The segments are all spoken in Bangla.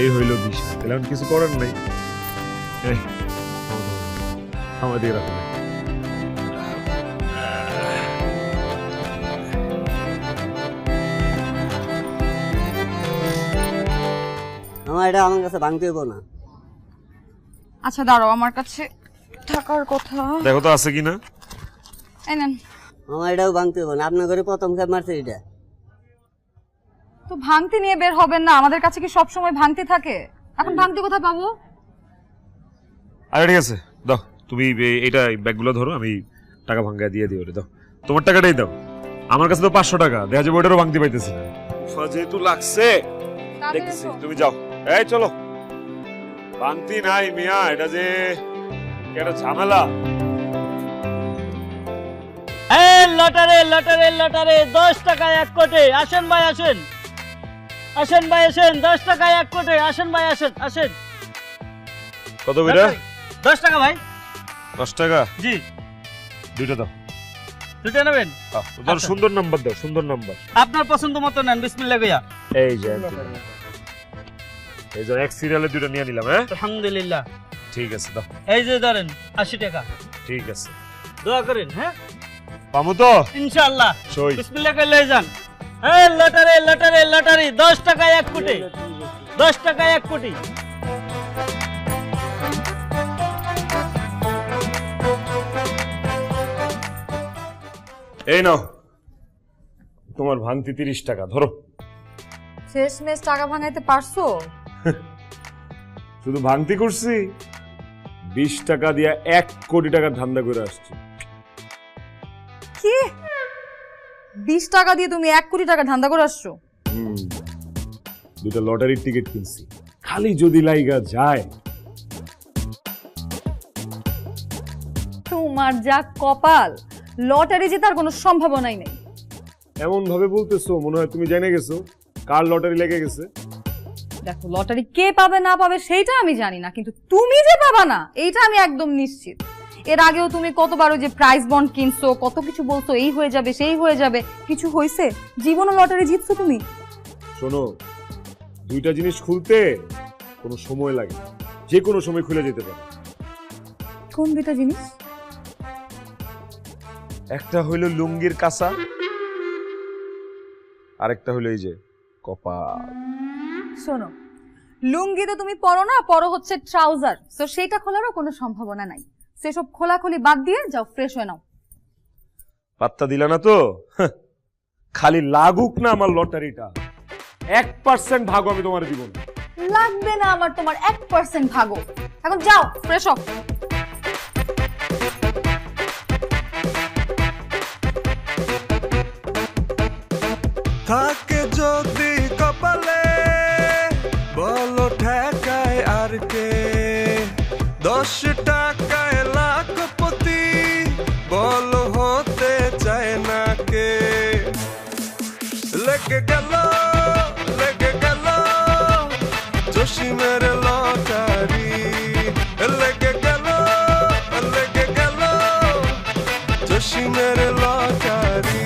এই হইল বিষয়, তাহলে কিছু করার নাই। আমাদের এটা আমার কাছে ভাঙতে হইব না। আচ্ছা দাঁড়াও, আমার কাছে টাকার কথা দেখো তো আছে কিনা। এই নেন। আমার এটাও ভাঙতে হইব না, আপনার ঘরে প্রথম খেপ মারছে এটা। তো ভাঙতি নিয়ে বের হবেন না, আমাদের কাছে কি সব সময় ভাঙতি থাকে? এখন ভাঙতি কোথায় পাবো? আরে ঠিক আছে, দাও তুমি এইটা ব্যাগগুলো ধরো, আমি টাকা ভাঙা দিয়ে দিই। ওরে দাও, তোমার টাকাটাই দাও। আমার কাছে তো 500 টাকা, দেখা যাবে ওটারও ভাঙতে পাইতেছি না। যেহেতু লাগছে দেখতেছি, তুমি যাও। এই চলো, ভাঙতি নাই মিয়া, এটা যে একটা ঝামেলা। লটারে লটারে লটারে 10 টাকায় 1 কোটি। আসেন ভাই আসেন, আসেন ভাই আসেন, 10 টাকায় 1 কোটি। আসেন ভাই আসেন, আসেন। কত কইরা? 10 টাকা ভাই। 10 টাকা? জি। দুইটা দাও। দুইটা নেবেন? দাও, সুন্দর নাম্বার দাও, সুন্দর নাম্বার। আপনার পছন্দ মতো নেন, বিসমিল্লাহ কইয়া। এই যে এই যে এক সিরিয়ালে দুইটা নিয়ে নিলাম। হ্যাঁ আলহামদুলিল্লাহ। ঠিক আছে, দাও। এই যে ধরেন 80 টাকা। ঠিক আছে, দোয়া করেন। হ্যাঁ পামু তো ইনশাআল্লাহ। সই। বিসমিল্লাহ কইলে যান। এই লটারি লটারি লটারি 10 টাকায় 1 কোটি। 10 টাকায় 1 কোটি। এই নাও তোমার ভাঙতি 30 টাকা, ধরো। শেষমেশ টাকা ভাঙাইতে পারছো? শুধু ভাঙতি করছি, 20 টাকা দিয়া 1 কোটি টাকার ধান্দা করে আসছি। কি 20 টাকা দিয়ে তুমি 1 কোটি টাকা ধান্দা করে আসছো? দুটো লটারির টিকিট কিনছি, খালি যদি লাইগা যায়। তোমার যা কপাল, লটারি জেতার কোনো সম্ভাবনাই নেই। এমন ভাবে বলতেছো মনে হয় তুমি জেনে গেছো কার লটারি লেগে গেছে। দেখো, লটারি কে পাবে না পাবে সেইটা আমি জানি না, কিন্তু তুমি যে পাবা না এইটা আমি একদম নিশ্চিত। এর আগেও তুমি কতবার যে প্রাইজ বন্ড কিনছো, কত কিছু বলছো, এই হয়ে যাবে সেই হয়ে যাবে, কিছু হয়েছে? জীবনে লটারি জিতছো তুমি? শোনো, দুইটা জিনিস খুলতে কোনো সময় লাগে, যে কোনো সময় খুলে যেতে পারে। কোন দুইটা জিনিস? একটা হইল লুঙ্গির কাঁচা, আরেকটা হইল এই যে কপাল। শোনো, লুঙ্গি তো তুমি পরো না, পরো হচ্ছে ট্রাউজার, তো সেটা খোলারও কোনো সম্ভাবনা নাই। সেসব খোলাখুলি বাদ দিয়ে যাও, ফ্রেশ হয়ে নাও। পাত্তা দিলা না তো? খালি লাগুক না আমার লটারিটা, 1% ভাগ আমি তোমার দিব না। লাগবে না আমার তোমার 1% ভাগও। এখন যাও, ফ্রেশ হও। থাকে যদি কপালে, বলো ঠেকায় আর কে? 10 টাকায় লাখপতি, বলো হতে চায় না কে? লেগে গেল জসিমের লটারি, লেগে গেল জসিমের লটারি।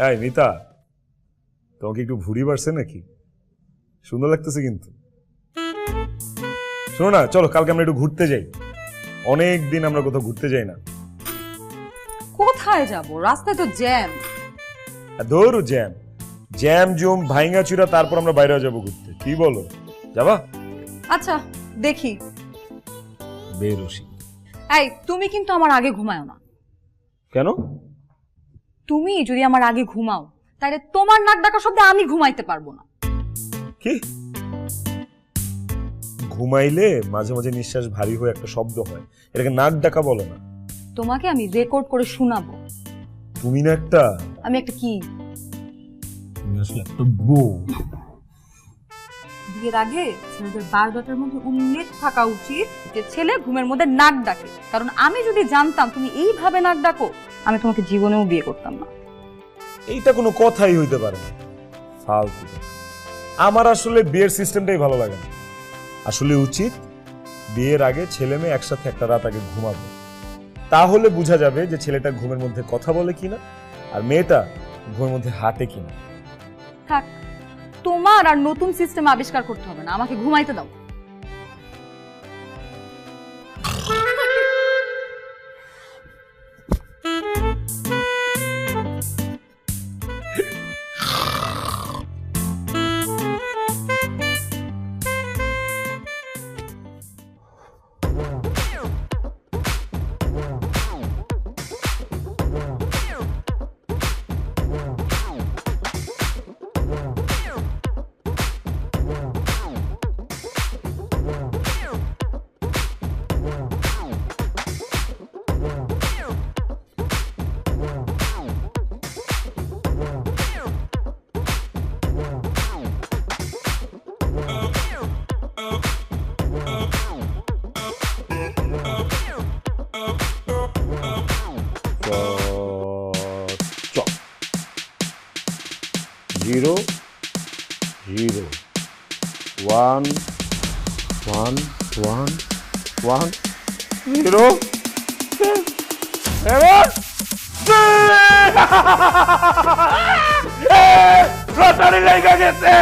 এই মিতা, তোমাকে একটু ভুড়ি বাড়ছে নাকি? সুন্দর লাগতেছে কিন্তু। শোনো না, চলো কালকে আমরা একটু ঘুরতে যাই। অনেক দিন আমরা কোথাও ঘুরতে যাই না। কোথায় যাব? রাস্তায় তো জ্যাম। ধরু জ্যাম জ্যাম জুম ভাইঙ্গা চুরা, তারপর আমরা বাইরে যাবো ঘুরতে। কি বলো, যাবা? আচ্ছা দেখি। বেরসি। এই তুমি কিন্তু আমার আগে ঘুমাও না। কেন? তুমি যদি আমার আগে ঘুমাও তাহলে তোমার নাক ডাকা শব্দে আমি ঘুমাইতে পারবো না। কি? ঘুমাইলে মাঝে মাঝে নিঃশ্বাস ভারী হয়ে একটা শব্দ হয়, এটাকে নাক ডাকা বলে না। তোমাকে আমি রেকর্ড করে শোনাবো। তুমি না একটা, আমি একটা কি? তুমি আসলে একটা বউ। বিয়ের আগে ছেলেদের বায়োডাটার মধ্যে উল্লেখ থাকা উচিত যে ছেলে ঘুমের মধ্যে নাক ডাকে, কারণ আমি যদি জানতাম তুমি এইভাবে নাক ডাকো আমি তোমাকে জীবনেও বিয়ে করতাম না। এইটা কোনো কথাই হইতে পারে না, ফালতু কথা। আমার আসলে বিয়ের সিস্টেমটাই ভালো লাগে না। আসলে উচিত বিয়ের আগে ছেলে মেয়ে একসাথে একটা রাত আগে ঘুমাবে, তাহলে বোঝা যাবে যে ছেলেটা ঘুমের মধ্যে কথা বলে কিনা আর মেয়েটা ঘুমের মধ্যে হাঁটে কিনা। থাক, তোমার আর নতুন সিস্টেম আবিষ্কার করতে হবে না, আমাকে ঘুমাইতে দাও। Zero zero one one one one zero lottery লেগে গেছে,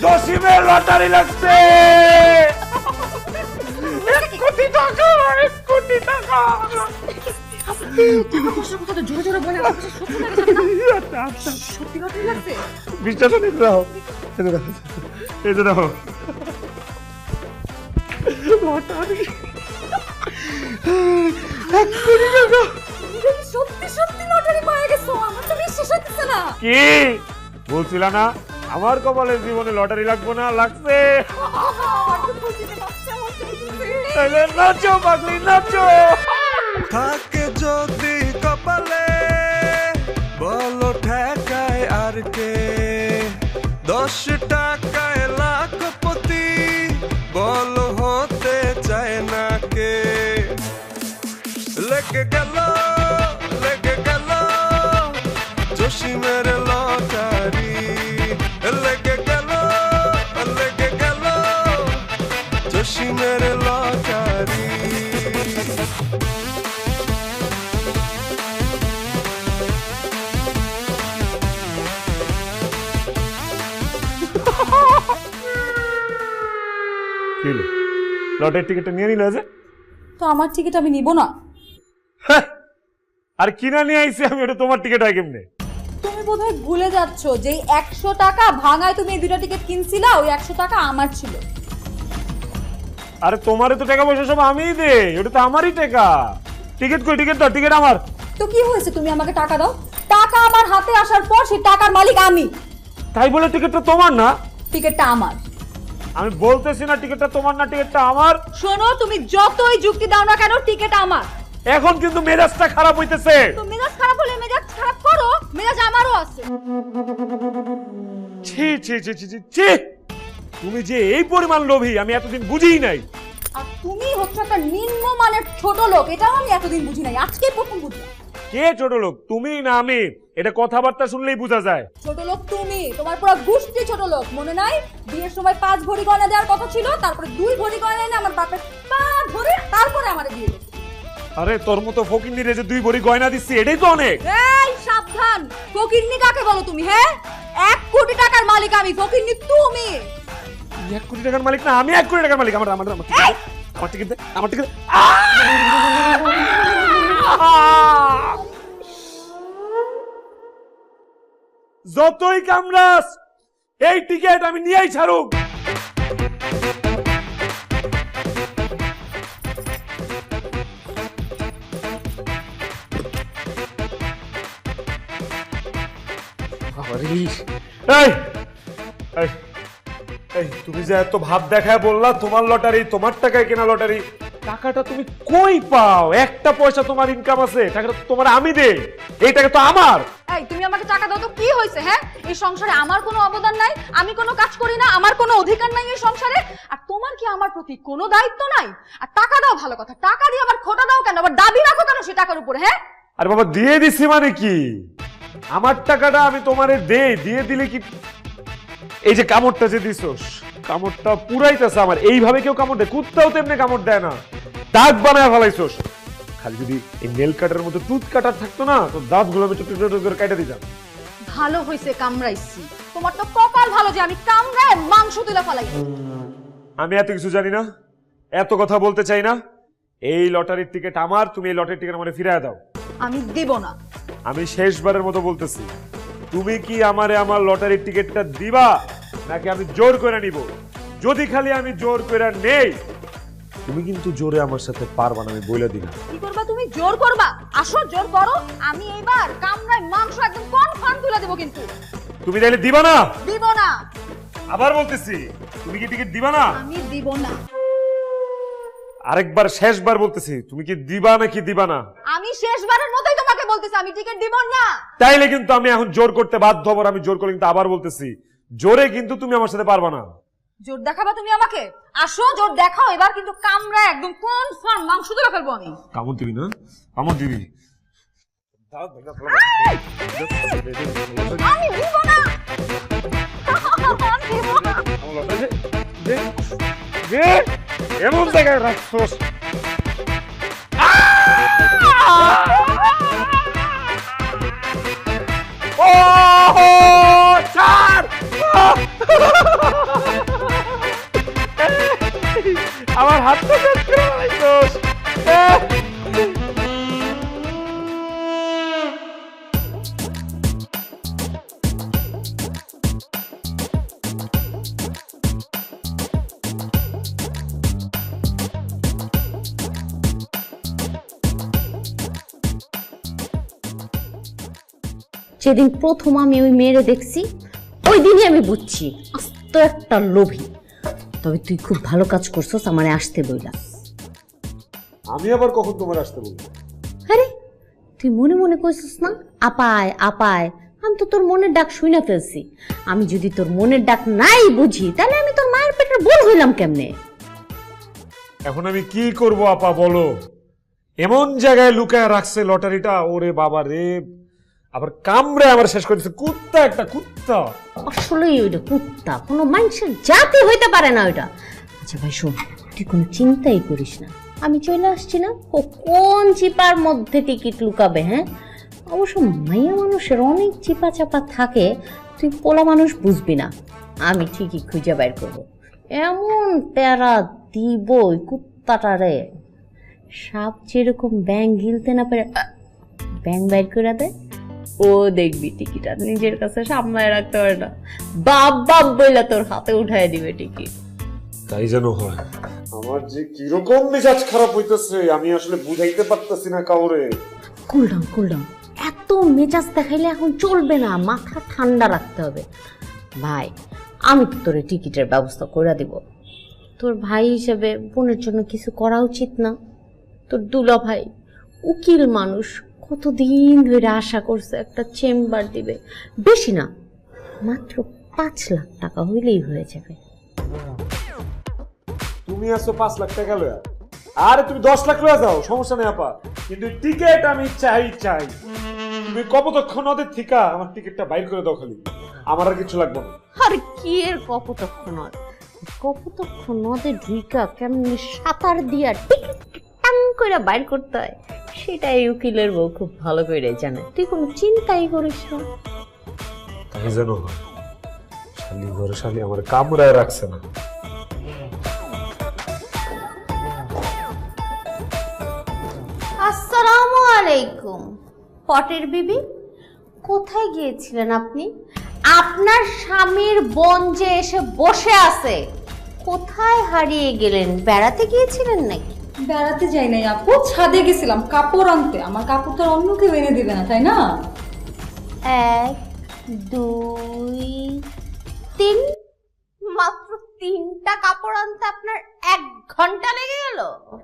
জসিমের লটারি লাগছে। 1 কোটি টাকা, 1 কোটি টাকা। জোরে জোরে বলে সত্যি লটারি লাগছে। বিশ্বাস নেই দাও, এই যে দাও লটারি, 1 কোটি টাকা। সত্যি সত্যি লটারি পেয়ে গেছো, আমার তো বিশ্বাস হচ্ছে না। কি বলছিলা না আমার কপালে জীবনে লটারি লাগবো না, লাগছে। তাহলে নাচো পাগলি নাচো। থাকে যদি কপালে বলো ঠেকায় আর কে, 10 টাকায় লাখপতি বলো হতে চায় না কে। লেগে গেল জসিমের লটারি, লেগে গেল জসিমের লটারি। লটারির টিকিটটা নিয়ে নিলে যে, তো আমার টিকিট আমি নিব না। আর কিনা নিয়ে আইছি আমি, ওটা তোমার টিকিট হয় কেমনে? তুমি বোধহয় ভুলে যাচ্ছ যে 100 টাকা ভাঙায় তুমি এই দুটো টিকিট কিনছিলা, ওই 100 টাকা আমার ছিল। আরে তোমারে তো টাকা পয়সা সব আমিই দে, ওটা তো আমারই টাকা। টিকিট কই? টিকিট দাও, টিকিট আমার। তো কি হয়েছে, তুমি আমাকে টাকা দাও। টাকা আমার হাতে আসার পর সেই টাকার মালিক আমি। তাই বলে টিকিটটা তোমার না? টিকিটটা আমার। আমি বলতেছি না টিকিটটা তোমার না, টিকিটটা আমার। শোনো, তুমি যতই যুক্তি দাও না কেন, টিকিট আমার। এখন কিন্তু মেজাজটা খারাপ হইতেছে। তো মেজাজ খারাপ হলে মেজাজ খারাপ করো, মেজাজ আমারও আছে। ছি ছি ছি ছি ছি ছি, তুমি যে এই পরিমাণ লোভী আমি এতদিন বুঝিই নাই। আর তুমি হচ্ছে একটা নিম্নমানের ছোট লোক, এটাও আমি এতদিন বুঝি নাই, আজকেই প্রথম বুঝলাম। কে ছোট লোক, তুমি না আমি? এটা কথাবার্তা শুনলেই বোঝা যায়। ছোট লোক তুমি, তোমার পুরো গোষ্ঠী ছোট লোক। মনে নাই বিয়ের সময় 5 ভরি গয়না দেওয়ার কথা ছিল, তারপরে 2 ভরি গয়না এনে আমার বাপের পা ধরে তারপরে আমারে দিয়ে দিয়েছে। আরে তোর মতো ফকিন্নিরে যে 2 ভরি গয়না দিচ্ছি এটাই তো অনেক। এই সাবধান, ফকিন্নি কাকে বলো তুমি? হ্যাঁ, 1 কোটি টাকার মালিক আমি, ফকিন্নি তুমি। 1 কোটি টাকার মালিক না, আমি 1 কোটি টাকার মালিক। আমার টিকিট দে, আমার টিকিট। যতই কামড়াস এই টিকিট আমি নিয়েই ছাড়ুক। তুমি যে এত ভাব দেখায় বললা তোমার লটারি, তোমার টাকায় কেনা লটারি, টাকাটা তুমি কই পাও? একটা পয়সা তোমার ইনকাম আছে? টাকাটা তোমার আমি দেই, এই টাকা তো আমার। এই তুমি আমাকে টাকা দাও তো কি হয়েছে? হ্যাঁ, এই সংসারে আমার কোনো অবদান নাই, আমি কোনো কাজ করি না, আমার কোনো অধিকার নাই এই সংসারে। আর তোমার কি আমার প্রতি কোনো দায়িত্ব নাই? আর টাকা দাও ভালো কথা, টাকা দিয়ে আবার খোটা দাও কেন, আবার দাবি রাখো কেন সে টাকার উপরে? হ্যাঁ আর বাবা দিয়ে দিছি মানে কি, আমার টাকাটা আমি তোমারে দিয়ে দিলে কি, এই যে কামড়টা যে দিছস, কামড়টা পুরাইতেছে আমার। এইভাবে কেউ কামড় দেয়? কুত্তাও তেমনি কামড় দেয় না, দাঁত বানায় ফেলাইছস। খালি যদি এই নেল কাটার মতো টুথ কাটার থাকতো না, তো দাঁতগুলো আমি টুক করে কেটে দিতাম। ভালো হয়েছে কামড়াইছি, তোমার তো কপাল ভালো যে আমি কামড়ায় মাংস তুলে ফেলাই। আমি এত কিছু জানি না, এত কথা বলতে চাই না। এই লটারির টিকিট আমার, তুমি এই লটারির টিকিট আমারে ফিরিয়ে দাও। আমি দেব না। আমি শেষবারের মতো বলতেছি, তুমি কি আমারে আমার লটারির টিকিটটা দিবা নাকি আমি জোর করে নিব? যদি খালি আমি জোর করে নেই, তুমি কিন্তু জোরে আমার সাথে পারবা না, আমি বলে দিলাম। কি করবা তুমি? জোর করবা? আসো জোর করো, আমি এবার কামড়ায় মাংস একদম কনফার্ম তুলে দেব। কিন্তু তুমি তাইলে দিবা না? দিব না। আবার বলতেছি, তুমি কি টিকিট দিবা না? আমি দিব না। আরেকবার শেষবার বলতেছি, তুমি কি দিবা নাকি দিবা না? আমি শেষবারের মতোই তোমাকে বলতেছি, আমি টিকিট দিব না। তাইলে কিন্তু আমি এখন জোর করতে বাধ্য হব। আমি জোর করে কিন্তু আবার বলতেছি, জোরে কিন্তু তুমি আমার সাথে পারবা না। জোর দেখাবা তুমি আমাকে? আসো জোর দেখাও, এবার কিন্তু কামড়া একদম কনফার্ম মাংস তুলে ফেলবো আমি। কামড় দিবি না? কামড় দিবি? আমি দিব না। এমন জায়গায় রাখছোস, আমার হাতটা কাট করে রাখছোস। যেদিন প্রথম আমি ওই মেয়েরে দেখছি, ওই দিনই আমি বুঝছি আস্ত একটা লোভী। তবে তুই খুব ভালো কাজ করছস আমারে আসতে বইলা। আমি আবার কখন তোমার আসতে বলবো? আরে তুই মনে মনে কইছস না আপায় আপায়, আমি তো তোর মনের ডাক শুইনা ফেলছি। আমি যদি তোর মনের ডাক নাই বুঝি, তাহলে আমি তোর মায়ের পেটের বোন হইলাম কেমনে? এখন আমি কি করব আপা বলো? এমন জায়গায় লুকায় রাখছে লটারিটা, ওরে বাবা রে, আবার কামড়ে আমার শেষ করেছে। কুত্তা, একটা কুত্তা। আসলেই ওইটা কুত্তা, কোনো মানুষের জাতি হইতে পারে না ওইটা। আচ্ছা ভাই শোন, তুই কোনো চিন্তাই করিস না, আমি চলে আসছি না। ও কোন চিপার মধ্যে টিকিট লুকাবে? হ্যাঁ, অবশ্য মাইয়া মানুষের অনেক চিপা চাপা থাকে, তুই পোলা মানুষ বুঝবি না। আমি ঠিকই খুঁজে বাইর করবো, এমন প্যারা দিব ওই কুত্তাটারে, সাপ যেরকম ব্যাং গিলতে না পারে ব্যাং বাইর করে দেয়, ও দেখবি টিকিট আর নিজের কাছে সামলায় রাখতে পারে না, বাপ বাপ বইলা তোর হাতে উঠায় দিবে টিকিট। তাই যেন হয়। আমার যে কিরকম মেজাজ খারাপ হইতেছে, আমি আসলে বুঝাইতে পারতেছি না কাউরে। কুল ডাউন, এত মেজাজ দেখাইলে এখন চলবে না, মাথা ঠান্ডা রাখতে হবে। ভাই আমি তো তোর টিকিটের ব্যবস্থা করে দিব। তোর ভাই হিসেবে বোনের জন্য কিছু করা উচিত না? তোর দুলা ভাই উকিল মানুষ, কতদিন ধরে আশা করছে একটা চেম্বার দিবে। বেশি না, মাত্র 5 লাখ টাকা হইলেই হয়ে যাবে। তুমি আসো 5 লাখ টাকা লয়া, আরে তুমি 10 লাখ লয়া যাও, সমস্যা নেই আপা, কিন্তু টিকিট আমি চাই। তুমি কপতক্ষণ ওদের থিকা আমার টিকিটটা বাইর করে দাও খালি, আমার আর কিছু লাগবে না। আর কি এর কপতক্ষ নদে ঢুইকা কেমনি সাঁতার দিয়া টিকিট টাং করে বাইর করতে হয়, সেটাই উকিলের বউ খুব ভালো করে জানে। তুই কোনো চিন্তাই করিস না। তাই যেন হয়, শালি ঘরে শালি আমার কামড়ায় রাখছে না। আসসালামু আলাইকুম পটের বিবি, কোথায় গিয়েছিলেন আপনি? আপনার স্বামীর বোন যে এসে বসে আছে, কোথায় হারিয়ে গেলেন? বেড়াতে গিয়েছিলেন নাকি? বেড়াতে যাই নাই আপু, ছাদে গেছিলাম কাপড় আনতে। আমার কাপড় তো অন্য কেউ এনে দিবে না, তাই না? 1 2 3, মাত্র 3টা কাপড় আনতে আপনার 1 ঘন্টা লেগে গেল?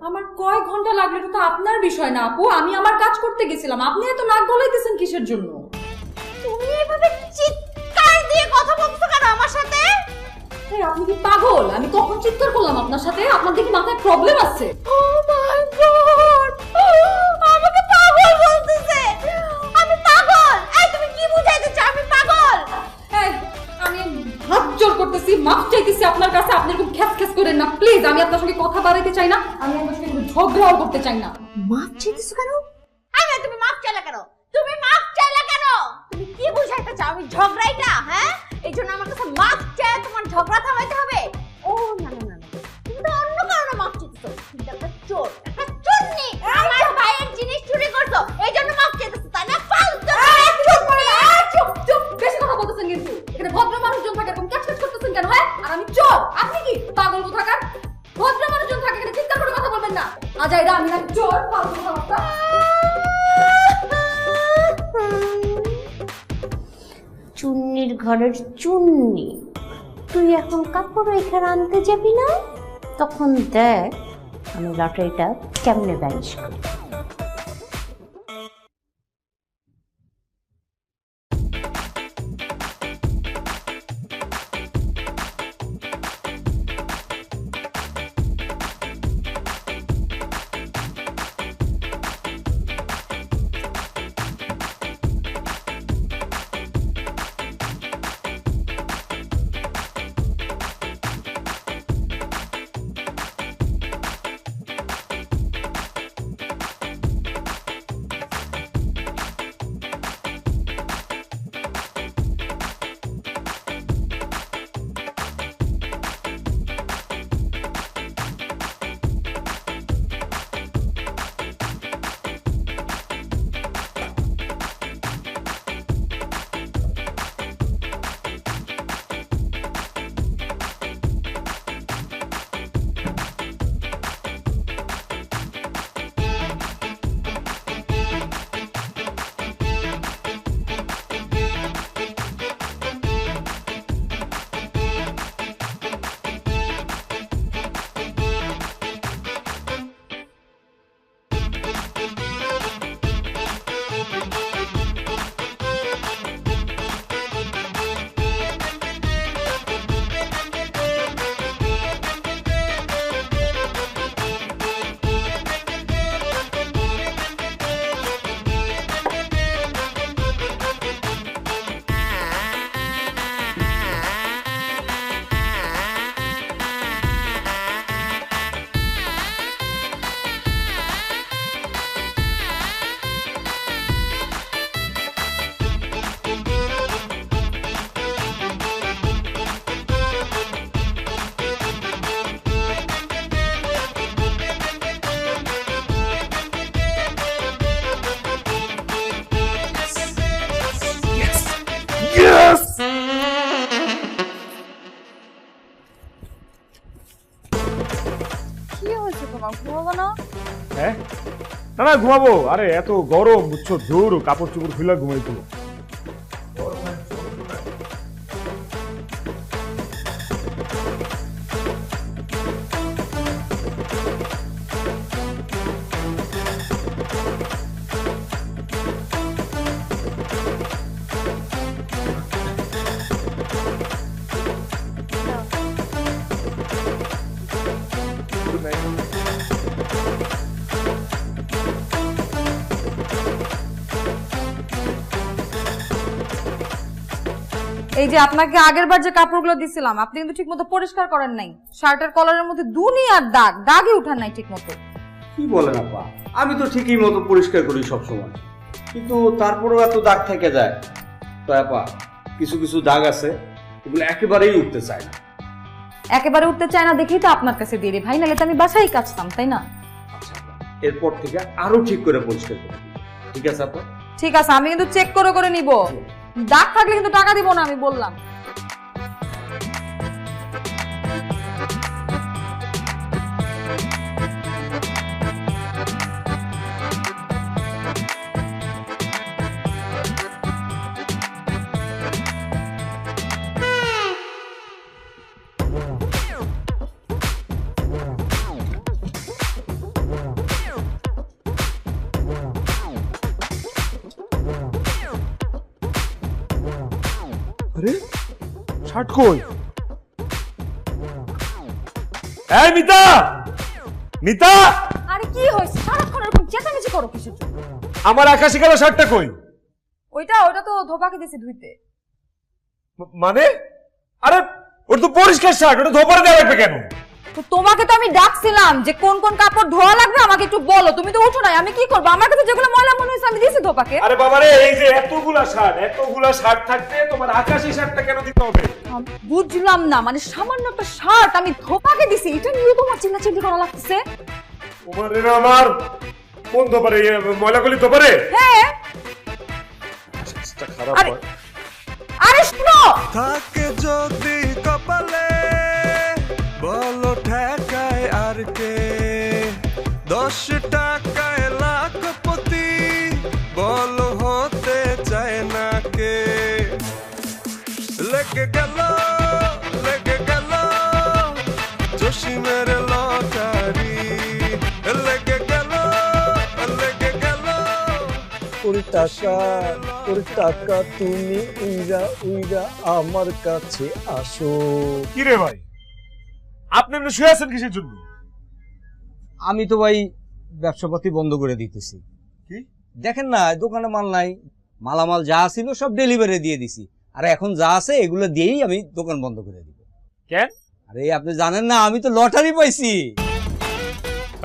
আমার কয় ঘন্টা লাগলো এটা তো আপনার বিষয় না আপু, আমি আমার কাজ করতে গেছিলাম। আপনি এত নাক গলাইতেছেন কিসের জন্য? তুমি এভাবে চিৎকার আমার সাথে? এই, আপনি কি পাগল? আমি কখন চিৎকার করলাম আপনার সাথে? আপনার দেখি মাথায় প্রবলেম আছে। ও মাই গড, আমাকে পাগল বলতেছে। আমি পাগল? এই তুমি কি বুঝাইতে চাও আমি পাগল? এই, আমি হাত জোর করতেছি, মাফ চাইতেছি আপনার কাছে। আপনি এরকম খ্যাস খ্যাস করেন না প্লিজ। আমি আপনার সঙ্গে কথা বাড়াইতে চাই না, আমি আপনার সঙ্গে কোনো ঝগড়াও করতে চাই না। মাফ চাইতেছো কেন? তুমি মাফ চাইলা কেন? তুমি মাফ চাইলা কেন? তুমি কি বুঝাইতে চাও আমি ঝগড়াইটা? হ্যাঁ, এই জন্য আমার কাছে মাফ চাই তোমার ঝগড়া থামাইতে হবে? ও না না না না, তুমি তো অন্য কারণে মাফ চাইতেছো। তুমি তো একটা চোর, একটা চোরনি, আমার ভাইয়ের জিনিস চুরি করছো, এই জন্য মাফ চাইতেছো তাই না? ফালতু! চুপ করে না, চুপ চুপ, বেশি কথা বলতেছেন কিন্তু। এখানে ভদ্র মানুষজন থাকে, এরকম ক্যাচ ক্যাচ করতেছেন কেন? হ্যাঁ, আর আমি চোর, আপনি কি পাগল কোথাকার? ভদ্র মানুষজন থাকে, এখানে চিৎকার করে কথা বলবেন না। আজাইরা আমি নাকি চোর? পাগল কথা। চুন্নির ঘরের চুন্নি, তুই এখন কাপড় এখানে আনতে যাবি না? তখন দেখ আমি লটারিটা কেমনে ব্যালেন্স করি। কি হয়েছে তোমার? ঘুমাবো না? হ্যাঁ, না না ঘুমাবো। আরে এত গরম বুঝছো, জোর কাপড় চোপড় খুলে ঘুমাইতো। এই যে আপনাকে আগের বার যে কাপড়গুলো দিছিলাম, আপনি কিন্তু ঠিকমতো পরিষ্কার করেন নাই। শার্টের কলারের মধ্যে দুনিয়ার দাগ, দাগই উঠান নাই ঠিকমতো। কি বলেন আপা, আমি তো ঠিকই মতো পরিষ্কার করি সব সময়, কিন্তু তারপরেও এত দাগ থেকে যায়। তো আপা কিছু কিছু দাগ আছে এগুলো একেবারেই উঠতে চায় না। একেবারে উঠতে চায় না দেখেই তো আপনার কাছে দিয়ে ভাই, নাহলে তো আমি বাসায় কাচতাম, তাই না? আচ্ছা আপা, এরপর থেকে আরো ঠিক করে পরিষ্কার করে দিই। ঠিক আছে আপা? ঠিক আছে, আমি কিন্তু চেক করে করে নিব। দাগ থাকলে কিন্তু টাকা দিব না, আমি বললাম। শার্ট কই? এই মিতা, মিতা, আরে কি হয়েছে সারাক্ষণ এরকম চেঁচামেচি করো কিসের জন্য? আমার আকাশি কালো শার্টটা কই? ওইটা তো ধোপাকে দিছি ধুইতে। মানে? আরে ওটা তো পরিষ্কার শার্ট, ওটা ধোপারে দেওয়া লাগবে কেন? তো তোমাকে তো আমি ডাকছিলাম যে কোন কোন কাপড় ধোয়া লাগবে আমাকে একটু বলো, তুমি তো উঠো নাই, আমি কি করবো? আমার কাছে যেগুলো ময়লা মনে হয়েছে আমি দিয়েছি ধোপাকে। আরে বাবারে, এই যে এতগুলা শার্ট থাকতে তোমার আকাশি শার্টটা কেন দিতে হবে? বুঝলাম না, মানে সামান্য একটা শার্ট আমি ধোপাকে দিছি, এটা নিয়ে তোমার চিল্লাচিল্লি করা লাগতেছে। তোমার রে আমার কোন ধোপারে? ময়লাগুলি ধোপারে? হ্যাঁ। খারাপ আরে হয়। আরে শুনো, থাকে যদি কপালে বলো ঠেকায় আর কে 10 টাকায় লাখপতি বলো হতে চায় না কে লেগে গেল জসিমের লটারি লেগে গেল ওর টাকা তুমি উইরা আমার কাছে আসো। কি রে ভাই, আপনি এমনি শুয়ে আছেন কিসের জন্য? আমি তো ভাই ব্যবসাপাতি বন্ধ করে দিতেছি। কি দেখেন না, দোকানে মাল নাই, মালামাল যা ছিল সব ডেলিভারি দিয়ে দিছি, আর এখন যা আছে এগুলো দিয়েই আমি দোকান বন্ধ করে দিব। কেন? আরে আপনি জানেন না, আমি তো লটারি পাইছি।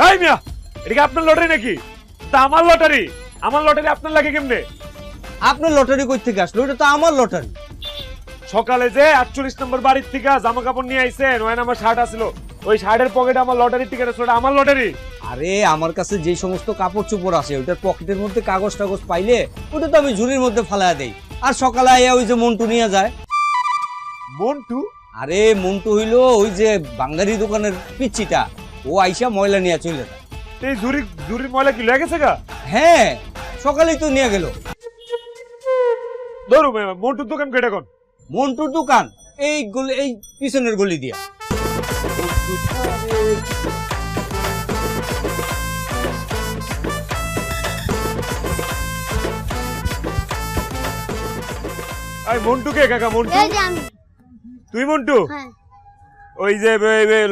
এই মিয়া, এটা কি আপনার লটারি নাকি? তা আমার লটারি আপনার লাগে কেমনে? আপনার লটারি কই থেকে আসলো? ওটা তো আমার লটারি। সকালে যে 48 নম্বর বাড়ির থেকে জামা কাপড় নিয়ে আইছেন, ওই আমার শার্ট আসলো, ওই শার্টের পকেটে আমার লটারি টিকিট আছে, ওটা আমার লটারি। আরে আমার কাছে যে সমস্ত কাপড় চোপড় আছে ওটার পকেটের মধ্যে কাগজ টাগজ পাইলে ওটা তো আমি ঝুড়ির মধ্যে ফালায়া দেই, আর সকালে আইয়া ওই যে মন্টু নিয়ে যায়। মন্টু? আরে মন্টু হইলো ওই যে বাঙ্গারি দোকানের পিচ্চিটা, ও আইসা ময়লা নিয়ে চলে যায়। এই ঝুড়ির ময়লা কি লয়ে গেছে গা? হ্যাঁ, সকালেই তো নিয়ে গেল। ধরু মন্টুর দোকান কেটে কোন? মন্টুর দোকান এই গলি, এই পিছনের গলি দিয়া। এই মন্টু কে কাকা? মন্টু? এই যে আমি। তুই মন্টু? হ্যাঁ। ওই যে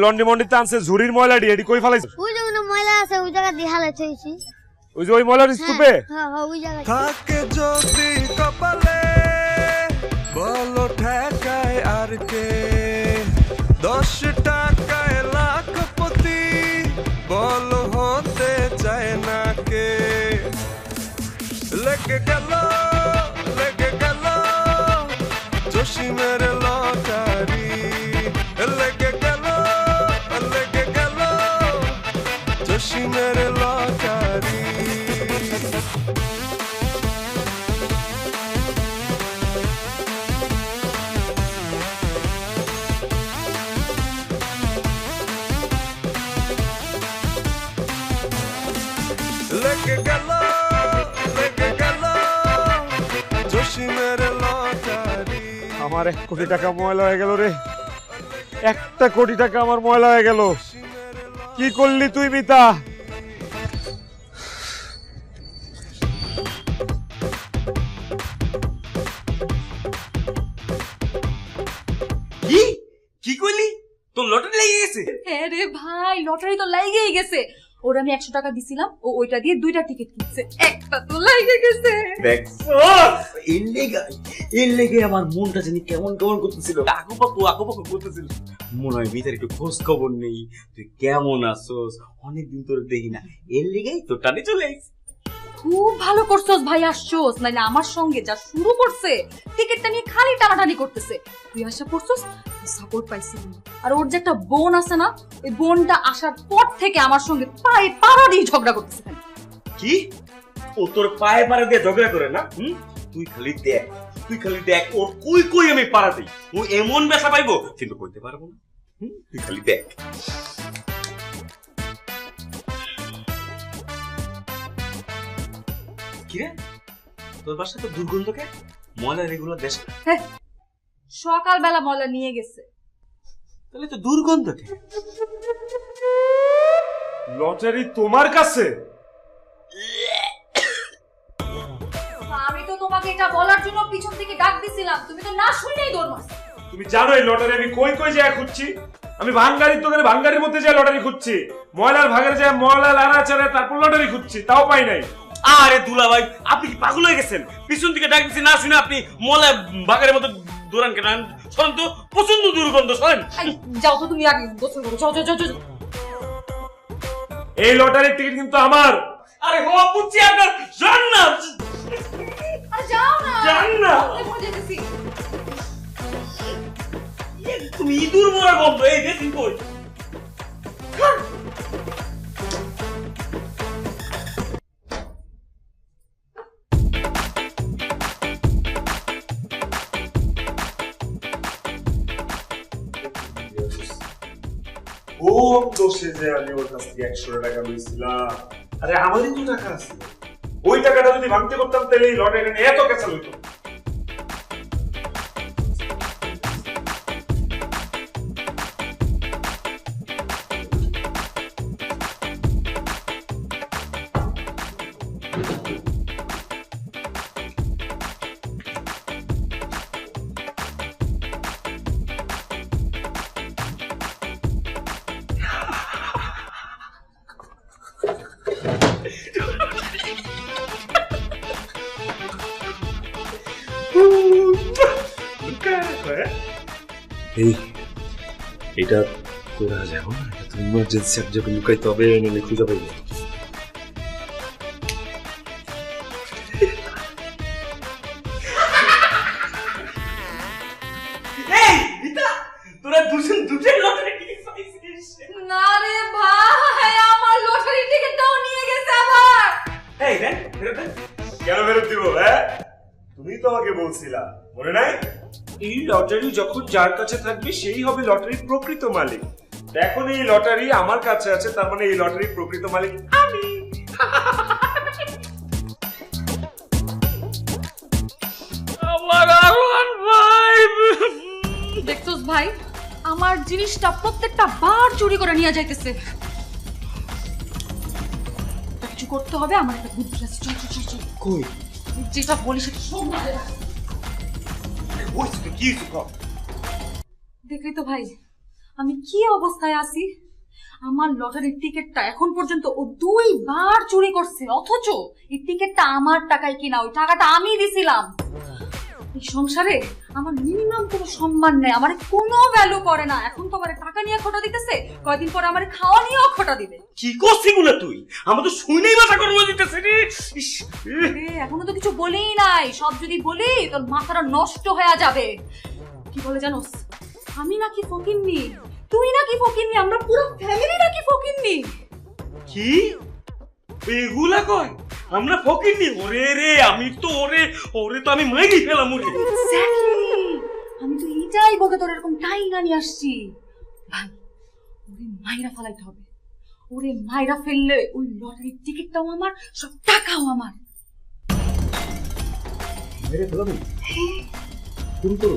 লন্ডি মন্ডিতে আনছে ঝুড়ির ময়লাটি, এটি কই ফালাইছিস? ওই যে কোনো ময়লা আছে ওই জায়গা দিয়ে হালে থইছি। ওই যে ওই ময়লার স্তূপে? হ্যাঁ হ্যাঁ ওই জায়গা। থাকে যদি কপালে বলো ঠেকায় আর কে 10 টাকায় লাখপতি বলো হতে চায় না কে লেগে গেল জসিমের লটারি লেগে গেল জসিমের লটারি লেগে গেল জসিমের লটারি। আমার 1 কোটি টাকা ময়লা হয়ে গেল রে, 1 কোটি টাকা আমার ময়লা হয়ে গেল। কি করলি তুই মিতা? কি কইলি? তোর লটারি লেগে গেছে? হ্যাঁ রে ভাই, লটারি তো লাগেই গেছে। ওর আমি 100 টাকা দিছিলাম, ও ওইটা দিয়ে 2টা টিকিট কিনছে, একটা তো লাগে গেছে। এর লেগে আমার মনটা জানি কেমন করতেছিল, আকুপাকু করতেছিল। মনে হয় ভিতরে একটু খোঁজ খবর নেই, তুই কেমন আছোস, অনেকদিন তোর দেখি না, এর লেগেই তোর টানে চলে আইছি। খুব ভালো করছস ভাই, আসছস, নাইলে আমার সঙ্গে যা শুরু করছে টিকিটটা নিয়ে খালি টানাটানি করতেছে। তুই আশা করছস, সাপোর্ট পাইছি। আর ওর যে একটা বোন আছে না, ওই বোনটা আসার পর থেকে আমার সঙ্গে পায়ে পাড়া দিয়ে ঝগড়া করতেছে। কি? ও তোর পায়ে পাড়া দিয়ে ঝগড়া করে না? তুই খালি দেখ ওর কই আমি পাড়া দিই, ও এমন ব্যথা পাইবো কিন্তু কইতে পারবো না। তুই খালি দেখ। কিরে, তোর বাসা তো দুর্গন্ধ কে? ময়লা রেগুলার দেশ না? সকালবেলা ময়লা নিয়ে গেছে। তাহলে তো দুর্গন্ধ কে? লটারি তোমার কাছে? আমি তো তোমাকে এটা বলার জন্য পিছন থেকে ডাক দিছিলাম, তুমি তো না শুনেই দৌড় মারছো। তুমি জানো এই লটারি আমি কই কই যায় খুঁজছি? আমি ভাঙ্গারির দোকানে ভাঙ্গারির মধ্যে যায় লটারি খুঁজছি, ময়লার ভাগারে যায় ময়লা লাড়াচাড়ে তারপর লটারি খুঁজছি, তাও পাই নাই। আরে দুলা ভাই, আপনি কি পাগল হয়ে গেছেন? পিছন দিকে ডাক দিচ্ছি না শুনে আপনি মলা বাগারের মতো দৌড়ান কেন? শোনেন তো, প্রচন্ড দুর্গন্ধ। শোনেন, যাও তো তুমি আগে গোসল করো, যাও যাও যাও যাও। এই লটারির টিকিট কিন্তু আমার। আরে হো বুঝছি আপনার, যান না আরে যাও না, যান না। কোথায় যেতেছি? তুমি ইঁদুর মরা গন্ধ, এই দেখি কই। কোন দোষে যে আমি ওর কাছ থেকে 100 টাকা লইছিলাম? আরে আমারই তো টাকা আছে, ওই টাকাটা যদি ভাঙতে করতাম তাহলে এই লটারিটা নিয়ে এত কেঁচা হইতো। এই এটা করা যাবে না, এটা তো ইমার্জেন্সি এক জায়গায় লুকাইতে হবে, নইলে খুঁজে পাইব। তোরা দুজন দুটোই লটারি টিকিট পাইছিস? না রে ভাই, আমার লটারি টিকিটটাও নিয়ে গেছে আবার। এই দেন, ফেরত দেন। কেন ফেরত দিব? হ্যাঁ, তুমি তো আমাকে বলছিলা, মনে নাই? এই লটারি যখন যার কাছে থাকবে সেই হবে লটারির প্রকৃত মালিক। এখন এই লটারি আমার কাছে আছে, তার মানে এই লটারির প্রকৃত মালিক আমি। আমার আরোহণ ভাই, দেখছোস ভাই, আমার জিনিসটা প্রত্যেকটা বার চুরি করে নিয়ে যাইতেছে। কিছু করতে হবে, আমার একটা বুদ্ধি আছে। চল চল চল চল। কই? যেটা বলি সেটা সব মাথায় রাখ। ওই তো কি কর। দেখলি তো ভাই আমি কি অবস্থায় আছি। আমার লটারির টিকিটটা এখন পর্যন্ত ও 2 বার চুরি করছে, অথচ এই টিকিটটা আমার টাকায় কিনা, ওই টাকাটা আমি দিছিলাম। এই সংসারে আমার মিনিমাম কোনো সম্মান নেই, আমার কোনো ভ্যালু করে না। এখন তো আমার টাকা নিয়ে খোটা দিতেছে, কয়দিন পরে আমার খাওয়া নিয়েও খোটা দিবে। কি করছিস গুলা তুই? আমার তো শুনেই মাথা গরম হয়ে দিতেছে রে। এখনো তো কিছু বলেই নাই, সব যদি বলি তোর মাথাটা নষ্ট হয়ে যাবে। কি বলে জানোস, আমি নাকি ফকিন্নি, তুই নাকি ফকিন্নি, আমরা পুরো ফ্যামিলি নাকি ফকিন্নি। কি এগুলা কয়? আমরা ফকিরনি? ওরে রে, আমি তো ওরে তো আমি মাইরি ফেলাম ওরে। আমি তো এইটাই বলতে তোর এরকম টাইনা নিয়ে আসছি। ভাই ওরে মাইরা ফেলাইতে হবে, ওরে মাইরা ফেললে ওই লটারির টিকিটটাও আমার, সব টাকাও আমার। মেরে ফেলাবি? তুমি তো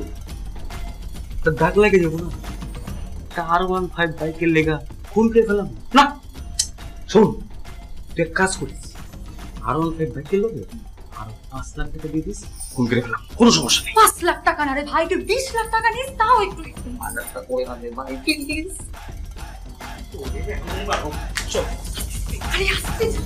তার দাগ লাগে যাবো না? R15 বাইকের লেগা খুন করে ফেলাম না। শোন, তুই এক কাজ করিস, R15 বাইকের লোকে আরো 5 লাখ টাকা দিয়ে দিস, খুন করে ফেলাম, কোনো সমস্যা নেই। 5 লাখ টাকা না রে ভাই, তুই 20 লাখ টাকা নিস, তাও একটু মার্ডারটা করে না রে ভাই, প্লিজ। চল। আরে আস্তে যা।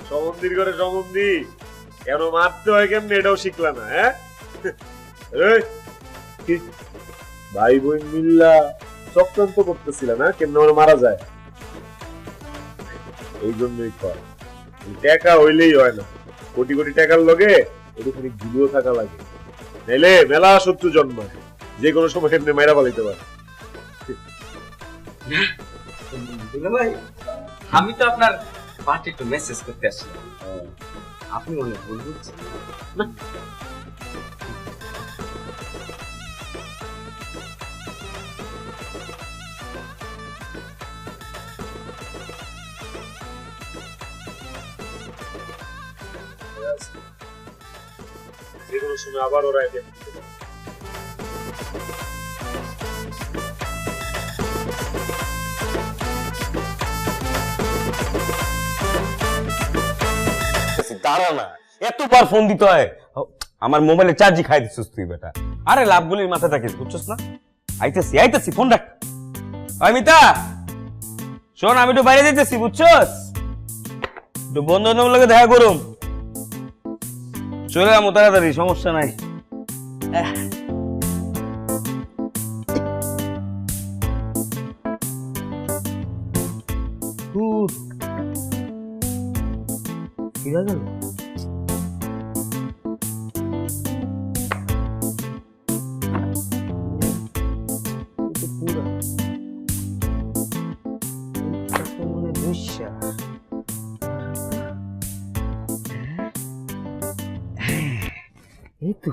সমন্দির করে সমন্দি কেন মারতে হয় কেমনে এটাও শিখলা না? হ্যাঁ, ভাই বোন মিল্লা চক্রান্ত করতেছিল না কেমনে ওরা মারা যায়, এই জন্যই কয় টাকা হইলেই হয় না, কোটি কোটি টাকার লগে ওখানে গুলিও থাকা লাগে, নাইলে মেলা শত্রু জন্মায়, যে কোনো সময় এমনি মাইরা পালাইতে পারে। ভাই আমি তো আপনার পার্টি একটু মেসেজ করতে আসলাম। আপনি মনে হয় ভুল বুঝছেন না? যে কোনো সময় আবার ওরা এগিয়ে দিতে পারে। দাঁড়া না, এতবার ফোন দিতে হয়? আমার মোবাইলে চার্জই খাই দিচ্ছিস তুই বেটা। আরে লাভগুলির মাথা থাকিস, বুঝছস না? আইতেছি ফোন রাখ। ওই মিতা শোন, আমি একটু বাইরে যেতেছি, বুঝছস? একটু বন্ধু বান্ধব লোকে দেখা করুম, চলে যাবো তাড়াতাড়ি, সমস্যা নাই। ফিরে গেল। এই তো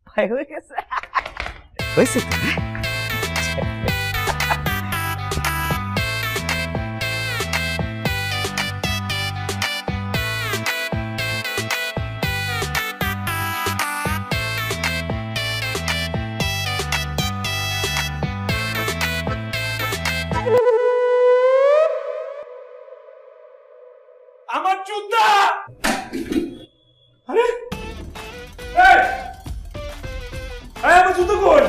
ভাই হয়ে গেছে, হয়েছে তো। আমার জুতা! আরে এই! আমার জুতা কই?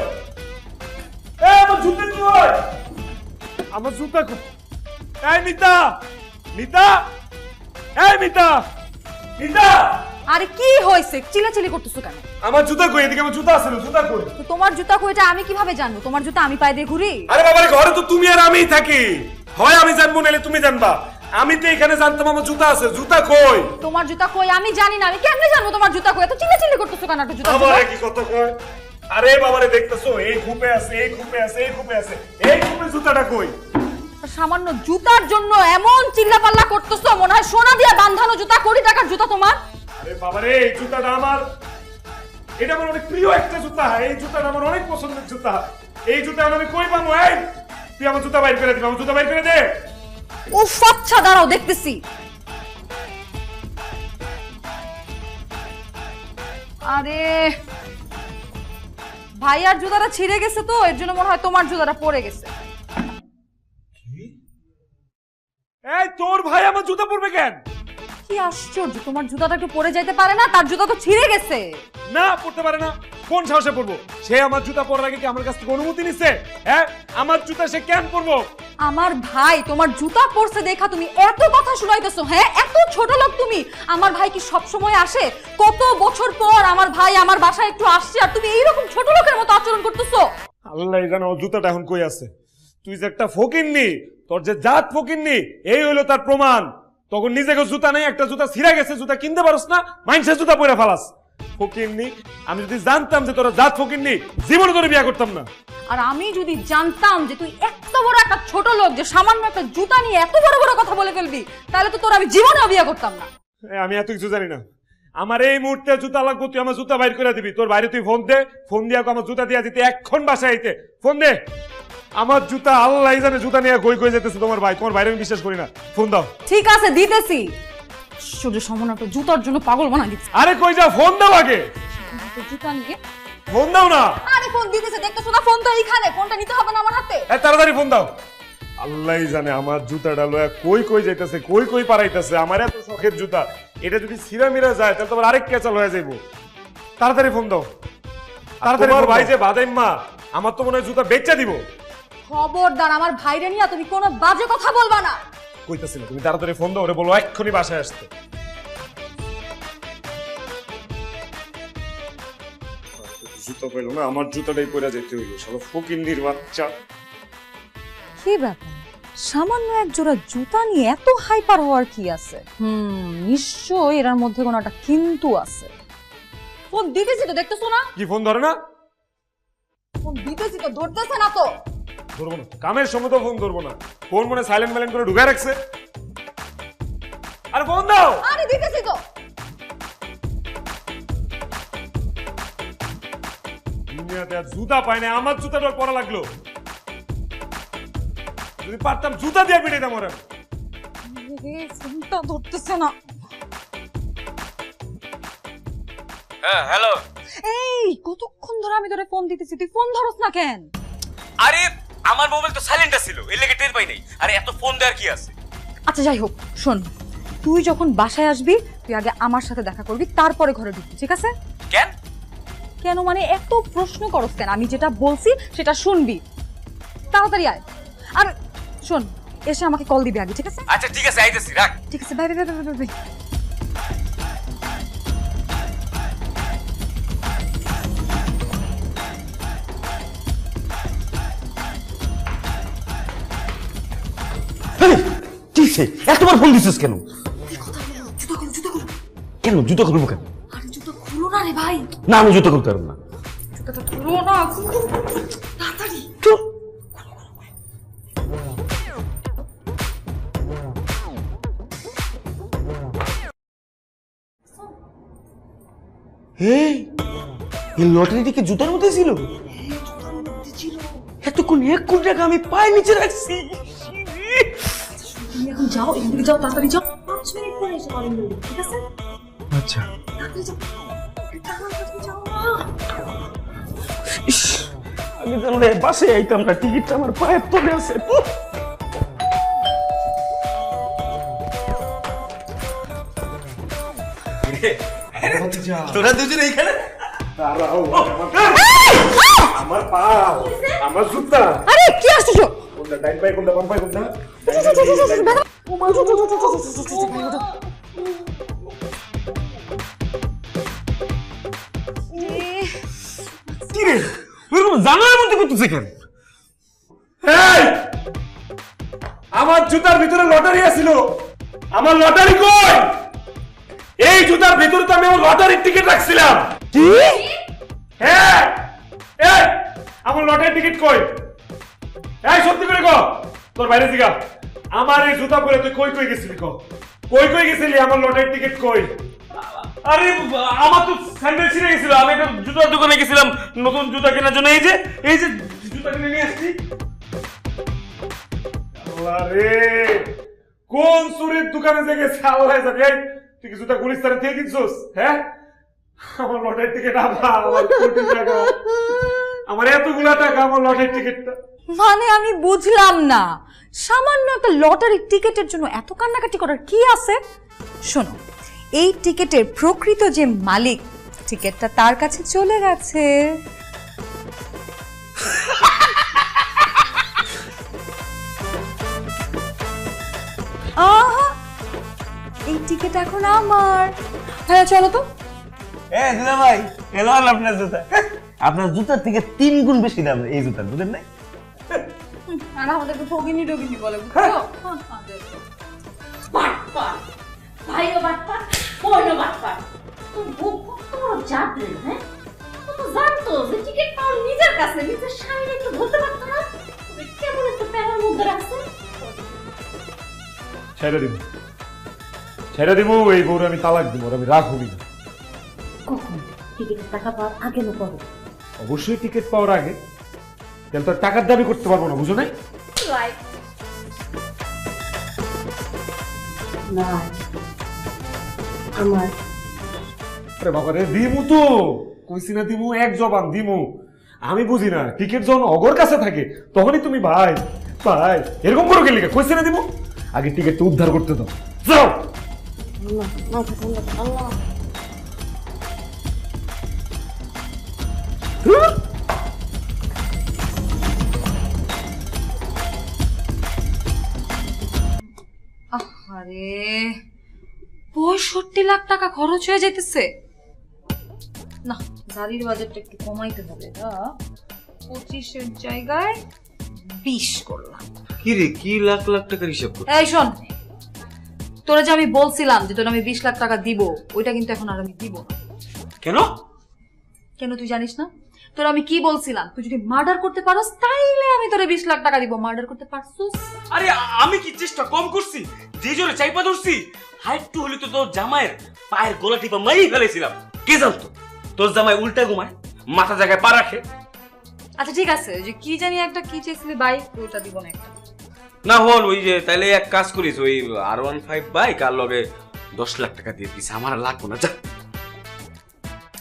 আমার জুতা কই? আমার জুতা কই? এই মিতা! মিতা! এই মিতা! মিতা! আরে কি হয়েছে, চিল্লাচিল্লি করতেছো কেন? আমার জুতা কই? এদিকে আমার জুতা আছে না, জুতা কই? তো তোমার জুতা কই এটা আমি কিভাবে জানবো? তোমার জুতা আমি পায়ে দিয়ে ঘুরি? আরে বাবা রে, ঘরে তো তুমি আর আমিই থাকি, হয় আমি জানবো নাহলে তুমি জানবা। আমি তো এখানে জানতাম আমার জুতা আছে, জুতা কই? তোমার জুতা কই আমি জানি না, আমি কেমনে জানবো তোমার জুতা কই? এত চিল্লাচিল্লি করতেছো কেন? একটা জুতা বাবা রে কি কথা কয়? আরে বাবা রে, দেখতেছো এই খুপে আছে, এই খুপে আছে, এই খুপে আছে, এই খুপে জুতাটা কই? সামান্য জুতার জন্য এমন চিল্লাপাল্লা করতেছো, মনে হয় সোনা দিয়ে বাঁধানো জুতা, কোটি টাকার জুতা তোমার। আরে বাবা রে, এই জুতাটা আমার, এটা আমার অনেক প্রিয় একটা জুতা, এই জুতাটা আমার অনেক পছন্দের জুতা। এই জুতা আমি কই পাবো? এই তুই আমার জুতা বাইর করে দিবি, আমার জুতা বাইর করে দে। ও আচ্ছা দাঁড়াও দেখতেছি। আরে ভাইয়ার জুতাটা ছিঁড়ে গেছে তো, এর জন্য মনে হয় তোমার জুতাটা পড়ে গেছে। এই তোর ভাই আমার জুতা পরবে কেন? কি আশ্চর্য, তোমার জুতাটা একটু পরে যাইতে পারে না? তার জুতা তো ছিঁড়ে গেছে। না, পড়তে পারে না। কোন সাহসে পরবো? সে আমার জুতা পরার আগে কি আমার কাছ থেকে অনুমতি নিছে? হ্যাঁ, আমার জুতা সে কেন পরবো? আমার ভাই তোমার জুতা পরছে দেখা তুমি এত কথা শুনাইতেছো? হ্যাঁ, এত ছোট লোক তুমি। আমার ভাই কি সব সময় আসে? কত বছর পর আমার ভাই আমার বাসায় একটু আসছে, আর তুমি এইরকম ছোট লোকের মতো আচরণ করতেছো। আল্লাহ জানে ও জুতাটা এখন কই আছে। তুই যে একটা ফকিন্নি, তোর যে জাত ফকিন্নি, এই হইলো তার প্রমাণ। তখন নিজেকে জুতা নেই, একটা জুতা ছিঁড়া গেছে, জুতা কিনতে পারস না, মাইনসের জুতা পরে ফালাস। ফকিন্নি, আমি যদি জানতাম যে তোরা জাত ফকিন্নি, জীবনে তোরে বিয়ে করতাম না। আর আমি যদি জানতাম যে তুই এত বড় একটা ছোট লোক, যে সামান্য একটা জুতা নিয়ে এত বড় বড় কথা বলে ফেলবি, তাহলে তো তোর আমি জীবনেও বিয়ে করতাম না। আমি এত কিছু জানি না। আমার এই মুহূর্তে জুতা লাগবো, তুই আমার জুতা বাইর করে দিবি। তোর বাইরে তুই ফোন দে, ফোন দিয়ে আমার জুতা দিয়ে দিতে, এক্ষণ বাসায় আইতে ফোন দে। আমার জুতা আল্লাহ জানে জুতা নিয়ে কই কই যেতেছে তোমার ভাই। তোমার বাইরে আমি বিশ্বাস করি না, ফোন দাও। ঠিক আছে দিতেছি। শুধু সামান্য একটা জুতার জন্য পাগল বানাই দিচ্ছি। আরে কই যাও, ফোন দাও আগে। জুতা নিয়ে ফোন দাও না। আরে ফোন দিতেছে, দেখতেছো না? ফোন তো এইখানে, ফোনটা নিতে হবে না আমার হাতে? তাড়াতাড়ি ফোন দাও। আল্লাহ জানে আমার জুতাটা লয়া কই কই যাইতেছে, কই কই পারাইতেছে। আমার এত শখের জুতা, এটা যদি ছিঁড়া মিরা যায় তাহলে তোমার আরেক কেচাল হয়ে যাইব। তাড়াতাড়ি ফোন দাও, তাড়াতাড়ি। ভাই যে বাদাইম্মা, আমার তো মনে হয় জুতা বেচা দিব। খবরদার আমার ভাইরে নিয়ে তুমি কোনো বাজে কথা বলবা না। কইতাছি না, তুমি তাড়াতাড়ি ফোন দাও, ওরে বলো এক্ষুনি বাসায় আসতে। জুতা পেলো না, আমার জুতাটাই পরে যেতে হইল। শালা ফকিন্নির বাচ্চা। কি ব্যাপার, সামান্য এক জোড়া জুতা নিয়ে এত হাইপার হওয়ার কি আছে? নিশ্চয়ই এর মধ্যে কোনো একটা কিন্তু আছে। ফোন দিতেছি তো, দেখতেছো না? কি ফোন ধরে না? ফোন দিতেছি তো, ধরতেছে না তো। ধরবো না, কামের সময় তো ফোন ধরবো না। ফোন মনে সাইলেন্ট মাইলেন্ট করে ঢুকায় রাখছে। আরে ফোন দাও। আরে দিতেছি তো। দুনিয়াতে আর জুতা পায় না, আমার জুতাটা পরা লাগলো। যদি পারতাম জুতা দিয়ে পিটাইতাম ওরা। ফোনটা ধরতেছে না। হ্যাঁ হ্যালো। এই কতক্ষণ ধরে আমি তোরে ফোন দিতেছি, তুই ফোন ধরস না কেন? আরে আমার মোবাইল তো সাইলেন্টে ছিল, এর লেগে টের পাই নাই। আরে এত ফোন দেওয়ার কি আছে? আচ্ছা যাই হোক, শোন, তুই যখন বাসায় আসবি তুই আগে আমার সাথে দেখা করবি, তারপরে ঘরে ঢুকবি, ঠিক আছে? কেন? কেন মানে এত প্রশ্ন করস কেন? আমি যেটা বলছি সেটা শুনবি। তাড়াতাড়ি আয়। আর শোন, এসে আমাকে কল দিবি আগে, ঠিক আছে? আচ্ছা ঠিক আছে, আইতেছি, রাখ। ঠিক আছে, bye bye bye bye bye. ঠিক আছে, এতবার ফোন দিছিস কেন? কেন জুতো খুলবো কেন? আরে জুতো খুলো না রে ভাই। না আমি জুতো খুলতে পারবো না। জুতোটা খুলো না, তাড়াতাড়ি। এই লটারিটা কি জুতার মধ্যে ছিল? এতক্ষণ 1 কোটি টাকা আমি পায়ের নিচে রাখছি। তুমি এখন যাও, এদিকে যাও, তাড়াতাড়ি যাও। 5 মিনিট পরে এসে পারেন, ঠিক আছে? আচ্ছা তাড়াতাড়ি যাও, তাড়াতাড়ি যাও না। আমি জানলে বাসে আইতাম না, টিকিটটা আমার পায়ের তলে আছে। তোরা দুজন এইখানে? আমার পা, আমার জুতা। আরে কি আসছিস? কোনটা ডাইন পায়ে, কোনটা বাম পায়ে, কোনটা? কি রে ওরকম জানার মধ্যে করতেছে কেন? এই! আমার জুতার ভিতরে লটারি আছিল। আমার লটারি কই? এই জুতার ভিতরে তো আমি আমার লটারির টিকিট রাখছিলাম। কি? হ্যাঁ, এই আমার লটারির টিকিট কই? এই সত্যি করে কও, তোর বাইরে জিগা। আমার এই জুতা পরে তুই কই কই গেছিলি কও? কই কই গেছিলি? আমার লটারির টিকিট কই? আরে আমার তো স্যান্ডেল ছিঁড়ে গেছিল, আমি একটা জুতার দোকানে গেছিলাম নতুন জুতা কেনার জন্য। এই যে জুতা কিনে নিয়ে আসছি। আল্লাহ রে, কোন চুরির দোকানে যে গেছে আল্লাহ জানে। এই তুই কি জুতা গুলিস্তানে থেকে কিনছস? হ্যাঁ, আমার লটারির টিকিট, আমার কোটি টাকা, আমার এতগুলা টাকা, আমার লটারির টিকিটটা। মানে আমি বুঝলাম না, সামান্য একটা লটারির টিকিটের জন্য এত কান্নাকাটি করার কি আছে? শোনো, এই টিকিটের প্রকৃত যে মালিক, টিকিটটা তার কাছে চলে গেছে। আহা, এই টিকিট এখন আমার। হ্যাঁ চলো তো। দুলা ভাই, এলো আপনার জুতা। আপনার জুতার থেকে 3 গুণ বেশি দাম এই জুতার, বুঝলেন না? আর আমাদের তো ঠগিনি ঠগিনি বলে, বুঝছো? বাটপার ভাইও বাটপার, বোনও বাটপার। তোর বউ কত বড় জাদু, হ্যাঁ? ও তো জানতো যে টিকিট পাওয়ার নিজের কাছে, নিজের স্বামীর একটু ধরতে পারতো না। তুই কেমন একটা প্যারার মধ্যে রাখছে? ছেড়ে দিব, ছেড়ে দিব। এই বউরে আমি তালাক দিব, আমি রাখবই না। কখন? টিকিটের টাকা পাওয়ার আগে না পরে? অবশ্যই টিকিট পাওয়ার আগে। কেন তোর টাকার দাবি করতে পারবো না, বুঝো নাই? না আমার আরে বাবা রে, দিমু তো কইছি না, দিমু, এক জবান দিমু। আমি বুঝি না, টিকিট যখন অগর কাছে থাকে তখনই তুমি ভাই ভাই এরকম করো গেলি, কইছি না দিমু। আগে টিকিটটা উদ্ধার করতে দাও, যাও। আল্লাহ আরে 65 লাখ টাকা খরচ হয়ে যাইতেছে। না, গাড়ির বাজেটটা একটু কমাইতে হবে। 25-এর জায়গায় 20 করলাম। কি রে, কি লাখ লাখ টাকার হিসাব করছিস? এই শোন, তোরা যে আমি বলছিলাম যে তোর আমি 20 লাখ টাকা দিব, ওইটা কিন্তু এখন আর আমি দিব না। কেন? কেন তুই জানিস না? তোর আমি কি বলছিলাম, তুই যদি মার্ডার করতে পারোস তাইলে আমি তোরে 20 লাখ টাকা দিব। মার্ডার করতে পারছিস? আরে আমি কি চেষ্টা কম করছি? যে জোরে চাইপা ধরছি, হাইটু হলে তো তোর জামাইয়ের পায়ের গোলা টিপা মারি ফেলেছিলাম। কে জানতো তোর জামাই উল্টা ঘুমায়, মাথা জায়গায় পা রাখে। আচ্ছা ঠিক আছে, যে কি জানি একটা কি চেয়েছিলি বাইক, ওটা দিব না একটা। না হল ওই যে তাইলে এক কাজ করিস, ওই R15 বাইক আর লগে 10 লাখ টাকা দিয়ে দিস, আমার আর লাগবো না, যা।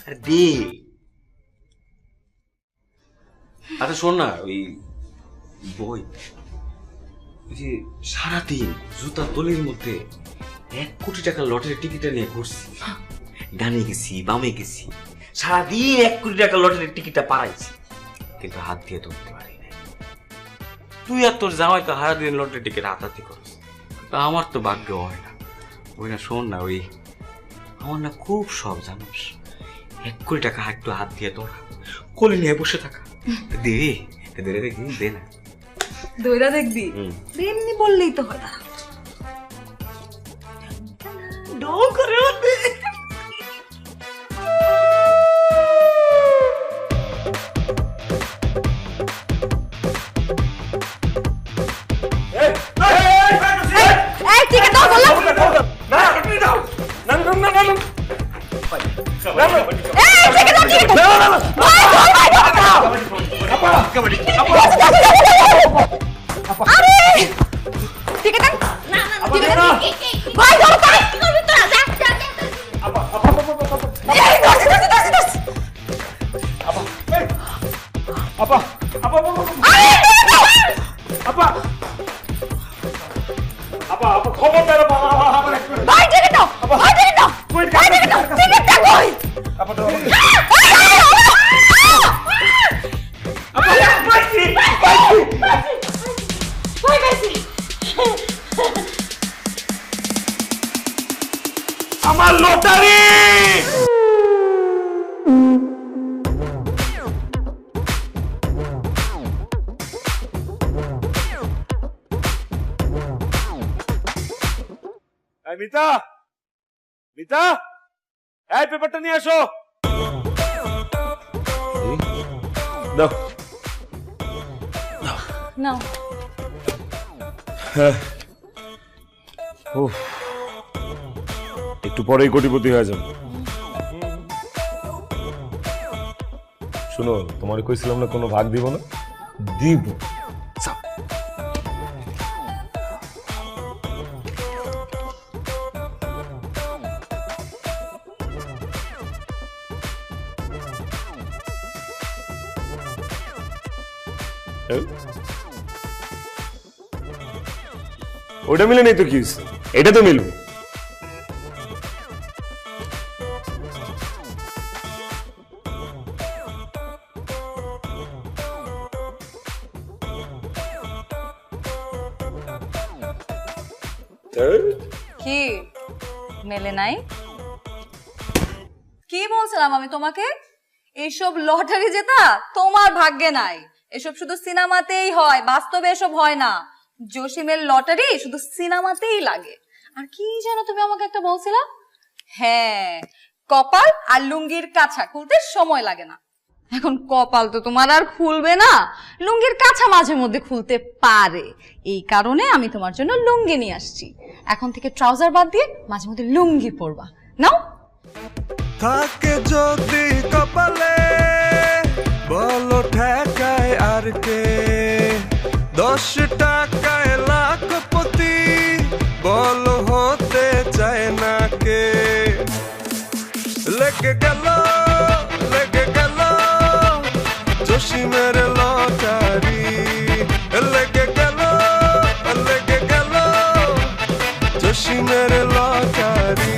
আরে দে। আচ্ছা শোন না, ওই বই ওই যে সারাদিন জুতা তলির মধ্যে 1 কোটি টাকার লটারির টিকিটটা নিয়ে ঘুরছি, ডানে গেছি বামে গেছি, সারাদিন 1 কোটি টাকার লটারির টিকিটটা পাড়াইছি, কিন্তু হাত দিয়ে ধরতে পারি না। তুই আর তোর জামাই তো হারা দিন লটারি টিকিট হাতাহাতি করিস, তা আমার তো ভাগ্য হয় না। ওই না শোন না, ওই আমার না খুব শখ জানিস, 1 কোটি টাকা একটু হাত দিয়ে ধরা, কোলে নিয়ে বসে থাকা। দে দে দেখি, দে না। দইরা দেখবি? এমনি বললেই তো হয় না। ডং করে দে। এই ঠিক আছে দাও বললাম। না আপনি দাও, না না না না না এই ঠিক আছে ঠিক আছে। না না না আপা কাবাডি আপা আরে ঠিক আছে না না ঠিক আছে ভাই ধরো তাই কি করবি তোরা, যা যা আপা আপা এই দস আপা আপা আপা আরে আপা আপা আপা খবর দাও বাবা, আমার একটু ভাই ঠিক আছে ভাই ঠিক আছে কই ভাই ঠিক আছে ঠিক আছে কই আপা দাও আমার লটারি। মিতা মিতা, এই পেপারটা নিয়ে আসো। দাও নাও। একটু পরেই কোটিপতি হয়ে যাবে। শুনো, তোমার কইছিলাম না কোনো ভাগ দিব না, দিব। ওটা মিলে নেই তো কি হয়েছে, এটা তো মিলবে। কি মেলে নাই? কি বলছিলাম আমি তোমাকে, এইসব লটারি জেতা তোমার ভাগ্যে নাই, এসব শুধু সিনেমাতেই হয়, বাস্তবে এসব হয় না। জসিমের লটারি শুধু সিনেমাতেই লাগে। আর কি যেন তুমি আমাকে একটা বলছিলা? হ্যাঁ, কপাল আর লুঙ্গির কাছা খুলতে সময় লাগে না। এখন কপাল তো তোমার আর খুলবে না, লুঙ্গির কাছা মাঝে মধ্যে খুলতে পারে, এই কারণে আমি তোমার জন্য লুঙ্গি নিয়ে আসছি। এখন থেকে ট্রাউজার বাদ দিয়ে মাঝে মধ্যে লুঙ্গি পরবা, নাও। থাকে যদি কপালে বলো ঠেকায় আর কে, 10 টাকায় লাখপতি বলো হতে চায় না কে। লেগে গেল জসিমের লটারি, লেগে গেল জসিমের লটারি।